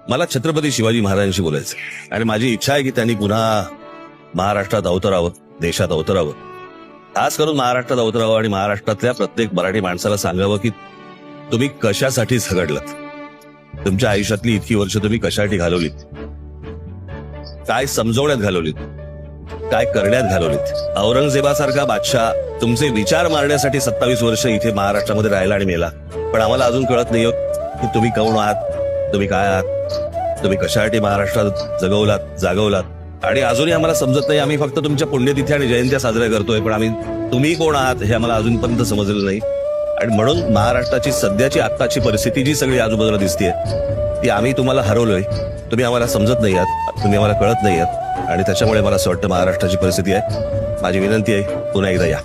मला छत्रपती शिवाजी महाराजांशी बोलायचं आणि माझी इच्छा आहे की त्यांनी पुन्हा महाराष्ट्रात अवतरावं, देशात अवतरावं, खास करून महाराष्ट्रात अवतरावं आणि महाराष्ट्रातल्या प्रत्येक मराठी माणसाला सांगावं की तुम्ही कशासाठी झगडलात, तुमच्या आयुष्यातली इतकी वर्ष तुम्ही कशासाठी घालवलीत, काय समजवण्यात घालवलीत, काय करण्यात घालवलीत. औरंगजेबासारखा बादशाह तुमचे विचार मारण्यासाठी 27 वर्ष इथे महाराष्ट्रामध्ये राहिला आणि मेला, पण आम्हाला अजून कळत नाही की तुम्ही कोण आहात, तुम्ही काय आहात, तुम्ही कशासाठी महाराष्ट्रात जगवलात, जागवलात. आणि अजूनही आम्हाला समजत नाही. आम्ही फक्त तुमच्या पुण्यतिथी आणि जयंत्या साजऱ्या करतोय, पण तुम्ही कोण आहात हे आम्हाला अजूनपर्यंत समजलेलं नाही. आणि म्हणून महाराष्ट्राची सध्याची आत्ताची परिस्थिती जी सगळी आजूबाजूला दिसतेय ती आम्ही तुम्हाला हरवलोय, तुम्ही आम्हाला समजत नाही आहात, तुम्ही आम्हाला कळत नाही आहात. आणि त्याच्यामुळे मला असं वाटतं महाराष्ट्राची परिस्थिती आहे. माझी विनंती आहे पुन्हा एकदा या.